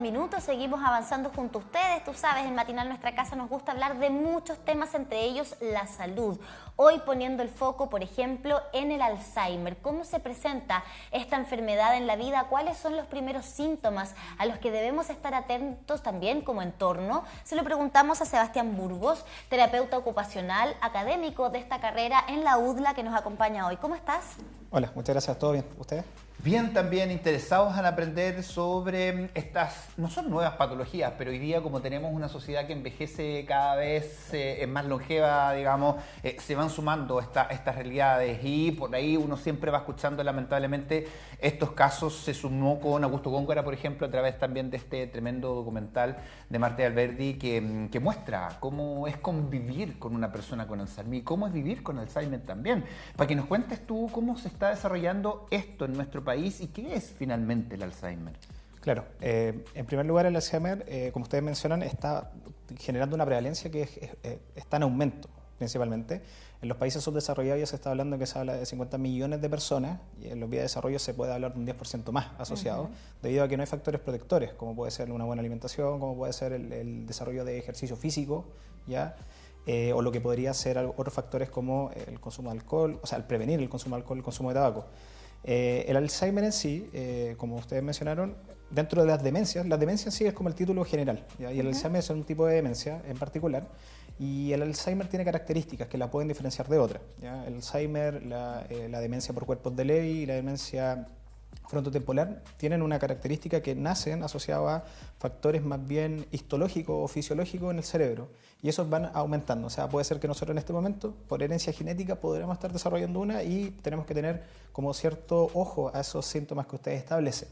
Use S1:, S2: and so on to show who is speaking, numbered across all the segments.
S1: Minutos, seguimos avanzando junto a ustedes. Tú sabes, en Matinal Nuestra Casa nos gusta hablar de muchos temas, entre ellos la salud. Hoy poniendo el foco, por ejemplo, en el Alzheimer. ¿Cómo se presenta esta enfermedad en la vida? ¿Cuáles son los primeros síntomas a los que debemos estar atentos también como entorno? Se lo preguntamos a Sebastián Burgos, terapeuta ocupacional, académico de esta carrera en la UDLA, que nos acompaña hoy. ¿Cómo estás?
S2: Hola, muchas gracias. ¿Todo bien? ¿Ustedes?
S3: Bien, también interesados en aprender sobre estas, no son nuevas patologías, pero hoy día como tenemos una sociedad que envejece cada vez es más longeva, digamos, se van sumando estas realidades y por ahí uno siempre va escuchando lamentablemente estos casos. Se sumó con Augusto Góngora, por ejemplo, a través también de este tremendo documental de Marte Alberdi que muestra cómo es convivir con una persona con Alzheimer y cómo es vivir con Alzheimer también. Para que nos cuentes tú cómo se está desarrollando esto en nuestro país y qué es finalmente el Alzheimer.
S2: Claro, en primer lugar el Alzheimer, como ustedes mencionan, está generando una prevalencia que está en aumento principalmente. En los países subdesarrollados ya se está hablando que se habla de 50 millones de personas y en los vías de desarrollo se puede hablar de un 10% más asociado, debido a que no hay factores protectores, como puede ser una buena alimentación, como puede ser el desarrollo de ejercicio físico, ¿ya? O lo que podría ser otros factores como el consumo de alcohol, o sea, el prevenir el consumo de alcohol, el consumo de tabaco. El Alzheimer en sí, como ustedes mencionaron, dentro de las demencias en sí es como el título general, ¿ya? Y el Alzheimer es un tipo de demencia en particular, y el Alzheimer tiene características que la pueden diferenciar de otras, ¿ya? El Alzheimer, la demencia por cuerpos de Levy y la demencia frontotemporal tienen una característica que nacen asociados a factores más bien histológicos o fisiológicos en el cerebro, y esos van aumentando. O sea, puede ser que nosotros en este momento, por herencia genética, podremos estar desarrollando una y tenemos que tener como cierto ojo a esos síntomas que ustedes establecen.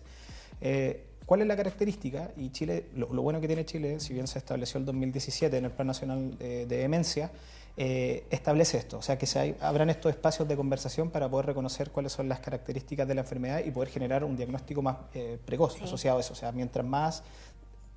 S2: ¿Cuál es la característica? Y Chile, lo bueno que tiene Chile, si bien se estableció el 2017 en el Plan Nacional de Demencia, establece esto, o sea que habrán estos espacios de conversación para poder reconocer cuáles son las características de la enfermedad y poder generar un diagnóstico más precoz asociado a eso. O sea, mientras más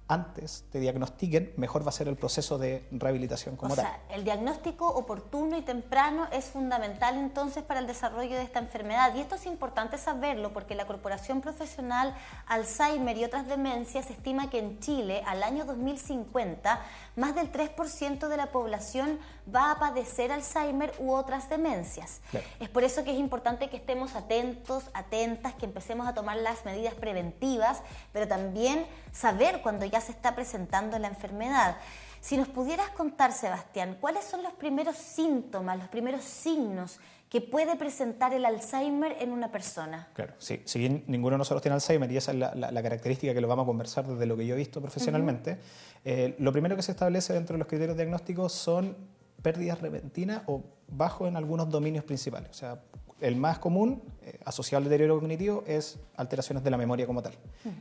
S2: antes te diagnostiquen, mejor va a ser el proceso de rehabilitación como tal.
S1: O sea, el diagnóstico oportuno y temprano es fundamental entonces para el desarrollo de esta enfermedad. Y esto es importante saberlo porque la Corporación Profesional Alzheimer y otras demencias estima que en Chile, al año 2050, más del 3% de la población va a padecer Alzheimer u otras demencias. Claro. Es por eso que es importante que estemos atentos, atentas, que empecemos a tomar las medidas preventivas, pero también saber cuando ya se está presentando la enfermedad. Si nos pudieras contar, Sebastián, ¿cuáles son los primeros síntomas, los primeros signos que puede presentar el Alzheimer en una persona?
S2: Claro, sí. Si bien ninguno de nosotros tiene Alzheimer y esa es la característica que lo vamos a conversar desde lo que yo he visto profesionalmente, lo primero que se establece dentro de los criterios diagnósticos son pérdidas repentinas o bajo en algunos dominios principales. O sea, el más común, asociado al deterioro cognitivo, es alteraciones de la memoria como tal.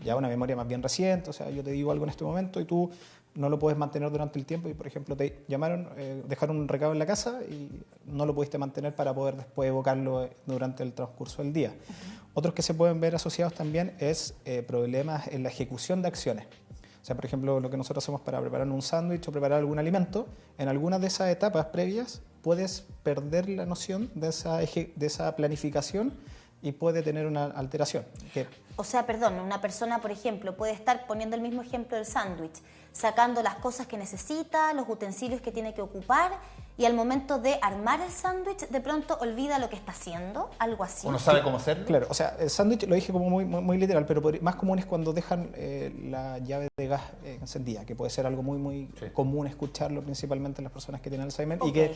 S2: Ya una memoria más bien reciente, o sea, yo te digo algo en este momento y tú no lo puedes mantener durante el tiempo y, por ejemplo, te llamaron, dejaron un recado en la casa y no lo pudiste mantener para poder después evocarlo durante el transcurso del día. Otros que se pueden ver asociados también es problemas en la ejecución de acciones. O sea, por ejemplo, lo que nosotros hacemos para preparar un sándwich o preparar algún alimento, en algunas de esas etapas previas puedes perder la noción de esa planificación y puede tener una alteración.
S1: O sea, perdón, una persona, por ejemplo, puede estar, poniendo el mismo ejemplo del sándwich, sacando las cosas que necesita, los utensilios que tiene que ocupar, y al momento de armar el sándwich, de pronto olvida lo que está haciendo, algo así.
S3: ¿Uno sabe cómo hacerlo?
S2: Claro, o sea, el sándwich lo dije como muy literal, pero más común es cuando dejan la llave de gas encendida, que puede ser algo muy común escucharlo, principalmente en las personas que tienen Alzheimer, y que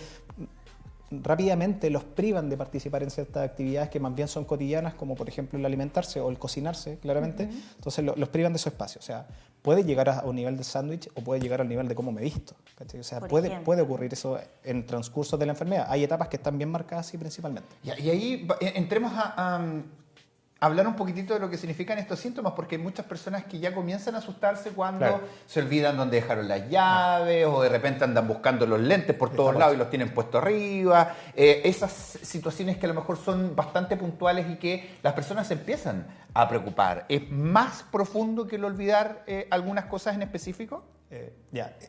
S2: rápidamente los privan de participar en ciertas actividades que más bien son cotidianas, como por ejemplo el alimentarse o el cocinarse, claramente. Entonces los privan de su espacio. O sea, puede llegar a un nivel de sándwich o puede llegar al nivel de cómo me visto, ¿cachai? O sea, puede ocurrir eso en transcurso de la enfermedad. Hay etapas que están bien marcadas así principalmente.
S3: Y ahí entremos a hablar un poquitito de lo que significan estos síntomas, porque hay muchas personas que ya comienzan a asustarse cuando se olvidan dónde dejaron las llaves o de repente andan buscando los lentes por todos lados y los tienen puestos arriba. Esas situaciones que a lo mejor son bastante puntuales y que las personas se empiezan a preocupar. ¿Es más profundo que el olvidar algunas cosas en específico?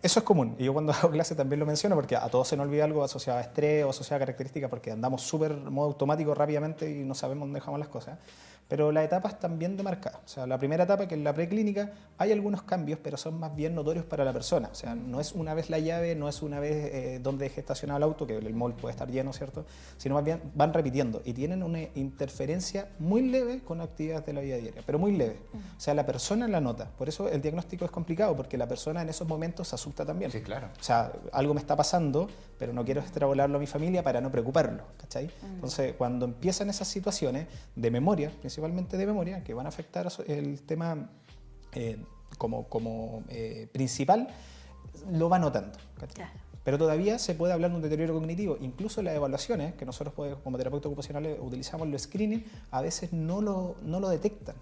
S2: Eso es común. Y yo cuando hago clase también lo menciono porque a todos se nos olvida algo asociado a estrés o asociado a características porque andamos súper modo automático rápidamente y no sabemos dónde dejamos las cosas. pero las etapas están bien demarcadas. O sea, la primera etapa, que es la preclínica, hay algunos cambios, pero son más bien notorios para la persona. O sea, no es una vez la llave, no es una vez donde dejé estacionado el auto, que el mall puede estar lleno, ¿cierto? Sino más bien van repitiendo y tienen una interferencia muy leve con actividades de la vida diaria, pero muy leve. O sea, la persona la nota. Por eso el diagnóstico es complicado, porque la persona en esos momentos se asusta también.
S3: Sí, claro.
S2: O sea, algo me está pasando, pero no quiero extrapolarlo a mi familia para no preocuparlo, ¿cachai? Entonces, cuando empiezan esas situaciones de memoria, principalmente de memoria, que van a afectar el tema como principal, lo va notando, ¿cachai?
S1: Claro.
S2: Pero todavía se puede hablar de un deterioro cognitivo. Incluso las evaluaciones, que nosotros como terapeutas ocupacionales utilizamos los screening, a veces no lo detectan.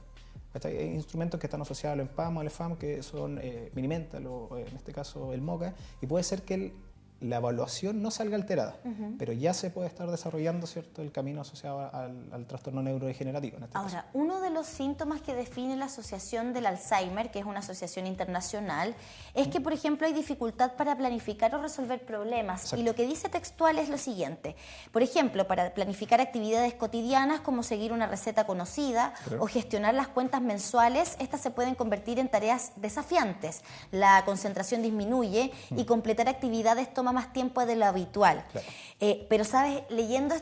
S2: ¿Cachai? Hay instrumentos que están asociados al EMPAM o al EFAM, que son Minimental o en este caso el MOCA, y puede ser que la evaluación no salga alterada, pero ya se puede estar desarrollando, ¿cierto?, el camino asociado al trastorno neurodegenerativo. En este caso.
S1: Ahora, uno de los síntomas que define la Asociación del Alzheimer, que es una asociación internacional, es que, por ejemplo, hay dificultad para planificar o resolver problemas.
S2: Exacto.
S1: Y lo que dice textual es lo siguiente. Por ejemplo, para planificar actividades cotidianas como seguir una receta conocida o gestionar las cuentas mensuales, estas se pueden convertir en tareas desafiantes. La concentración disminuye y completar actividades toma más tiempo de lo habitual.
S2: Claro.
S1: Pero, ¿sabes? Leyendo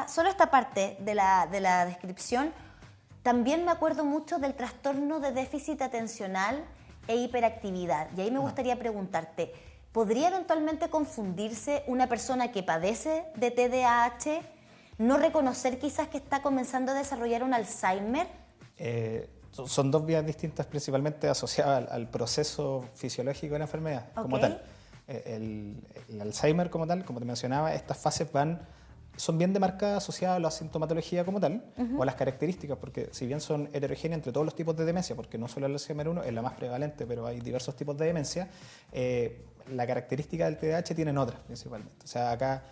S1: solo esta parte de la descripción, también me acuerdo mucho del trastorno de déficit atencional e hiperactividad. Y ahí me gustaría preguntarte, ¿podría eventualmente confundirse una persona que padece de TDAH, no reconocer quizás que está comenzando a desarrollar un Alzheimer?
S2: Son dos vías distintas, principalmente asociadas al proceso fisiológico de la enfermedad, como tal. El Alzheimer como tal, como te mencionaba, estas fases son bien demarcadas, asociadas a la sintomatología como tal, o a las características, porque si bien son heterogéneas entre todos los tipos de demencia, porque no solo el Alzheimer 1 es la más prevalente, pero hay diversos tipos de demencia, la característica del TDAH tienen otras principalmente. O sea, acá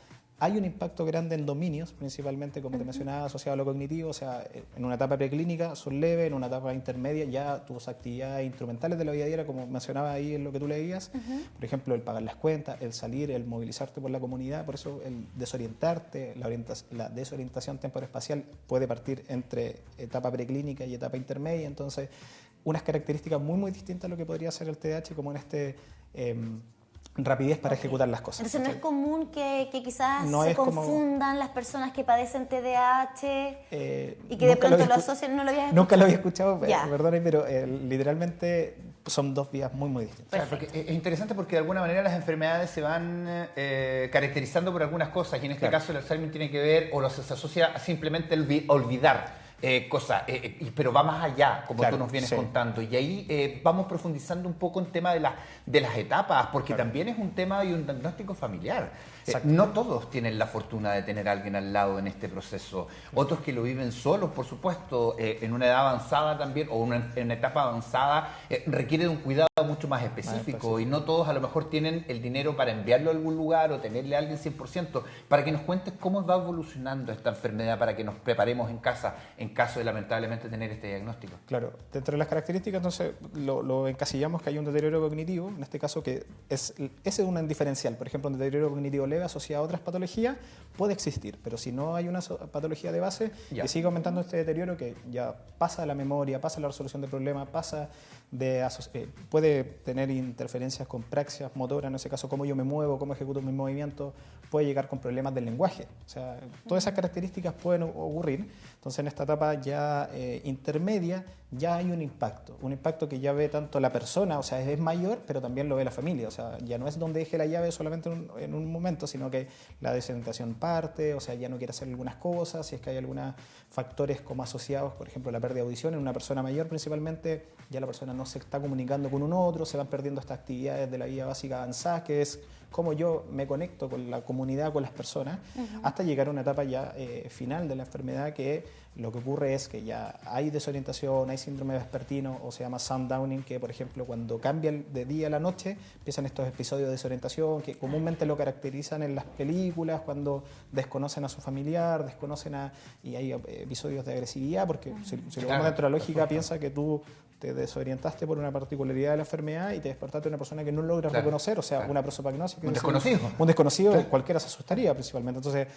S2: hay un impacto grande en dominios, principalmente, como te mencionaba, asociado a lo cognitivo. O sea, en una etapa preclínica son leves, en una etapa intermedia ya tus actividades instrumentales de la vida diaria, como mencionaba ahí en lo que tú leías, por ejemplo, el pagar las cuentas, el salir, el movilizarte por la comunidad, por eso el desorientarte, la desorientación temporoespacial puede partir entre etapa preclínica y etapa intermedia. Entonces, unas características muy, muy distintas a lo que podría ser el TDAH, como en rapidez para ejecutar las cosas.
S1: Entonces no es común que quizás
S2: no
S1: se
S2: como
S1: confundan las personas que padecen TDAH y que de pronto lo asocien, no lo habías escuchado.
S2: Nunca lo había escuchado,
S1: Ya.
S2: perdone, pero literalmente son dos vías muy, muy distintas.
S3: Claro, porque es interesante porque de alguna manera las enfermedades se van caracterizando por algunas cosas y en este
S2: Claro.
S3: caso el Alzheimer tiene que ver o se asocia a simplemente olvidar cosas, pero va más allá, como
S2: Claro,
S3: tú nos vienes
S2: sí.
S3: contando. Y ahí vamos profundizando un poco en tema de las etapas, porque
S2: Claro.
S3: también es un tema y un diagnóstico familiar.
S2: Exacto.
S3: No todos tienen la fortuna de tener a alguien al lado en este proceso. Otros que lo viven solos, por supuesto, en una edad avanzada también, o en una etapa avanzada, requiere de un cuidado mucho más específico. Y no todos a lo mejor tienen el dinero para enviarlo a algún lugar o tenerle a alguien 100%. Para que nos cuentes cómo va evolucionando esta enfermedad, para que nos preparemos en casa en caso de lamentablemente tener este diagnóstico.
S2: Claro, dentro de las características entonces lo encasillamos que hay un deterioro cognitivo, en este caso que ese es un diferencial. Por ejemplo, un deterioro cognitivo leve asociado a otras patologías puede existir, pero si no hay una patología de base
S3: Ya.
S2: y sigue aumentando este deterioro que ya pasa la memoria, pasa la resolución de problemas, puede tener interferencias con praxias motoras, en ese caso cómo yo me muevo, cómo ejecuto mis movimientos, puede llegar con problemas del lenguaje. O sea, todas esas características pueden ocurrir. Entonces en esta etapa ya intermedia ya hay un impacto que ya ve tanto la persona, o sea, es mayor, pero también lo ve la familia. O sea, ya no es donde deje la llave solamente en un momento, sino que la desorientación parte, o sea, ya no quiere hacer algunas cosas, si es que hay algunos factores como asociados, por ejemplo, la pérdida de audición en una persona mayor principalmente, ya la persona no se está comunicando con un otro, se van perdiendo estas actividades de la vida básica avanzada, que es cómo yo me conecto con la comunidad, con las personas, hasta llegar a una etapa ya final de la enfermedad, que lo que ocurre es que ya hay desorientación, hay síndrome vespertino, o se llama sundowning, que por ejemplo cuando cambia de día a la noche empiezan estos episodios de desorientación que comúnmente lo caracterizan en las películas cuando desconocen a su familiar, y hay episodios de agresividad, porque si lo vemos dentro de la lógica, piensa que tú te desorientaste por una particularidad de la enfermedad y te despertaste de una persona que no logras reconocer, o sea, una prosopagnosia.
S3: Un desconocido.
S2: Un desconocido, cualquiera se asustaría principalmente. Entonces,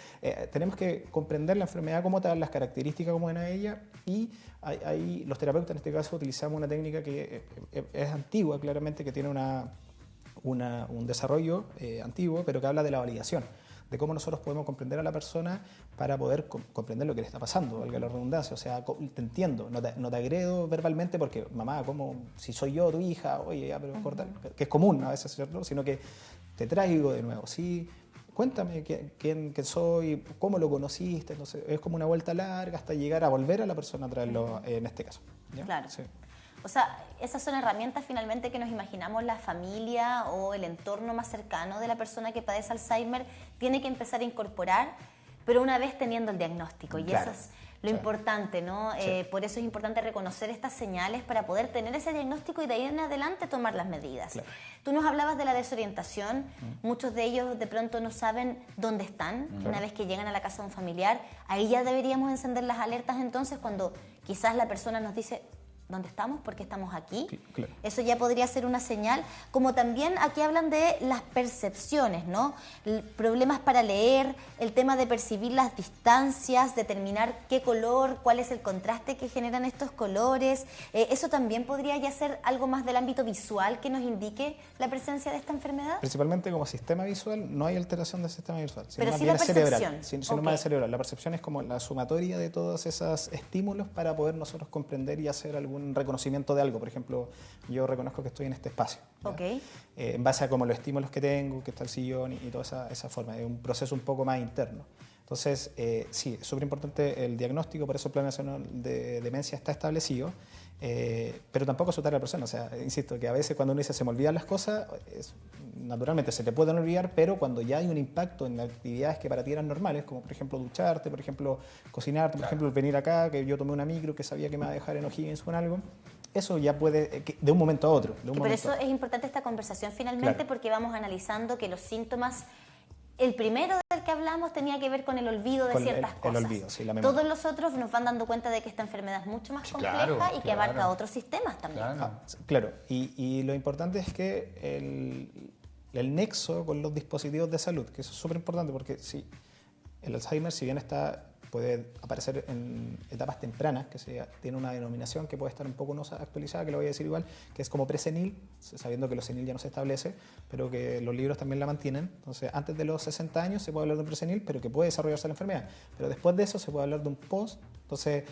S2: tenemos que comprender la enfermedad como tal, las características como de ella, y los terapeutas en este caso utilizamos una técnica que es antigua, claramente, que tiene un desarrollo antiguo, pero que habla de la validación, de cómo nosotros podemos comprender a la persona para poder comprender lo que le está pasando, valga la redundancia. O sea, te entiendo, no te agredo verbalmente porque, mamá, ¿cómo? Si soy yo, tu hija, oye, ya, pero corta, que es común a veces, ¿cierto? Sino que te traigo de nuevo, ¿sí? Cuéntame quién soy, cómo lo conociste. Entonces, es como una vuelta larga hasta llegar a volver a la persona a traerlo, en este caso. ¿Ya?
S1: Claro.
S2: Sí.
S1: O sea, esas son herramientas finalmente que nos imaginamos la familia o el entorno más cercano de la persona que padece Alzheimer tiene que empezar a incorporar, pero una vez teniendo el diagnóstico. Y
S2: claro.
S1: eso es lo importante, ¿no?
S2: Sí.
S1: Por eso es importante reconocer estas señales para poder tener ese diagnóstico y de ahí en adelante tomar las medidas.
S2: Claro.
S1: Tú nos hablabas de la desorientación. Muchos de ellos de pronto no saben dónde están. Una vez que llegan a la casa de un familiar, ahí ya deberíamos encender las alertas entonces cuando quizás la persona nos dice: ¿dónde estamos? ¿Por qué estamos aquí?
S2: Claro.
S1: Eso ya podría ser una señal. Como también aquí hablan de las percepciones, ¿no? Problemas para leer, el tema de percibir las distancias, determinar qué color, cuál es el contraste que generan estos colores. Eso también podría ya ser algo más del ámbito visual que nos indique la presencia de esta enfermedad.
S2: Principalmente como sistema visual, no hay alteración del sistema visual, sino
S1: Pero
S2: más
S1: sí
S2: bien
S1: la
S2: es cerebral,
S1: percepción.
S2: sino más cerebral. La percepción es como la sumatoria de todos esos estímulos para poder nosotros comprender y hacer algún reconocimiento de algo. Por ejemplo, yo reconozco que estoy en este espacio, ¿ya? En base a como los estímulos que tengo, que está el sillón y toda esa forma. Es un proceso un poco más interno. Entonces, sí, es súper importante el diagnóstico, por eso el Plan Nacional de Demencia está establecido, pero tampoco asustar a la persona. O sea, insisto, que a veces cuando uno dice se me olvidan las cosas, naturalmente se te pueden olvidar, pero cuando ya hay un impacto en actividades que para ti eran normales, como por ejemplo ducharte, por ejemplo cocinarte, por ejemplo venir acá, que yo tomé una micro que sabía que me iba a dejar en O'Higgins con algo, eso ya puede, de un momento a otro.
S1: Por eso es importante esta conversación finalmente, porque vamos analizando que los síntomas, el primero del que hablamos tenía que ver con el olvido de ciertas cosas.
S2: El olvido, sí, la memoria.
S1: Todos los otros nos van dando cuenta de que esta enfermedad es mucho más compleja y que abarca otros sistemas también.
S2: Claro. Y lo importante es que el nexo con los dispositivos de salud, que eso es súper importante, porque si el Alzheimer, si bien puede aparecer en etapas tempranas, que tiene una denominación que puede estar un poco no actualizada, que lo voy a decir igual, que es como presenil, sabiendo que lo senil ya no se establece, pero que los libros también la mantienen. Entonces, antes de los 60 años se puede hablar de un presenil, pero que puede desarrollarse la enfermedad. Pero después de eso se puede hablar de un post. Entonces,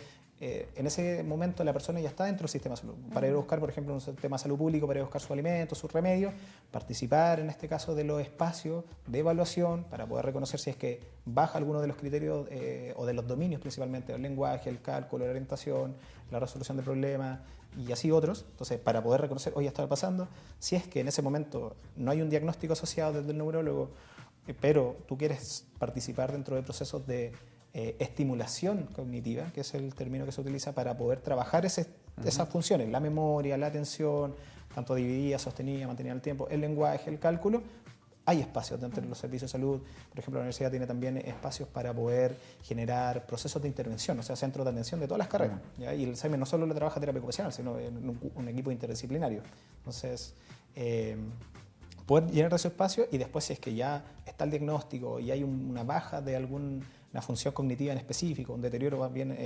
S2: en ese momento la persona ya está dentro del sistema de salud. Para ir a buscar, por ejemplo, un sistema de salud público, para ir a buscar sus alimentos, sus remedios, participar en este caso de los espacios de evaluación para poder reconocer si es que baja alguno de los criterios o de los dominios principalmente, el lenguaje, el cálculo, la orientación, la resolución de problemas y así otros. Entonces, para poder reconocer, oye, está pasando, si es que en ese momento no hay un diagnóstico asociado desde el neurólogo, pero tú quieres participar dentro de procesos de estimulación cognitiva, que es el término que se utiliza para poder trabajar esas funciones, la memoria, la atención, tanto dividida, sostenida, mantenida en el tiempo, el lenguaje, el cálculo. Hay espacios dentro de los servicios de salud. Por ejemplo, la universidad tiene también espacios para poder generar procesos de intervención, o sea, centros de atención de todas las carreras. ¿Ya? Y el Alzheimer no solo lo trabaja terapia ocupacional, sino en un equipo interdisciplinario. Entonces, poder llenar ese espacio y después, si es que ya está el diagnóstico y hay una baja de alguna función cognitiva en específico, un deterioro más bien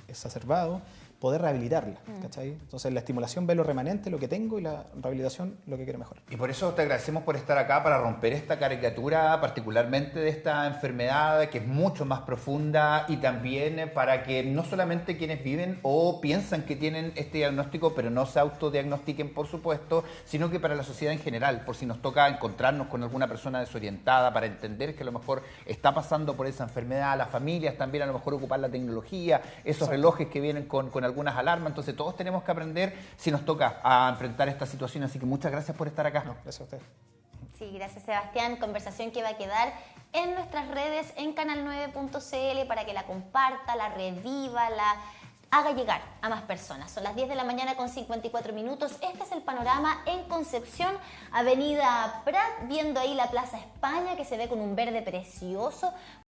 S2: exacerbado, poder rehabilitarla, ¿cachai? Entonces la estimulación ve lo remanente, lo que tengo, y la rehabilitación lo que quiero mejorar.
S3: Y por eso te agradecemos por estar acá para romper esta caricatura, particularmente de esta enfermedad que es mucho más profunda, y también para que no solamente quienes viven o piensan que tienen este diagnóstico, pero no se autodiagnostiquen, por supuesto, sino que para la sociedad en general, por si nos toca encontrarnos con alguna persona desorientada, para entender que a lo mejor está pasando por esa enfermedad, las familias también a lo mejor ocupar la tecnología, esos relojes que vienen con algunas alarmas. Entonces todos tenemos que aprender si nos toca a enfrentar esta situación. Así que muchas gracias por estar acá.
S2: No, gracias a usted.
S1: Sí, gracias Sebastián. Conversación que va a quedar en nuestras redes, en canal9.cl, para que la comparta, la reviva, la haga llegar a más personas. Son las 10 de la mañana con 54 minutos. Este es el panorama en Concepción, Avenida Prat, viendo ahí la Plaza España, que se ve con un verde precioso.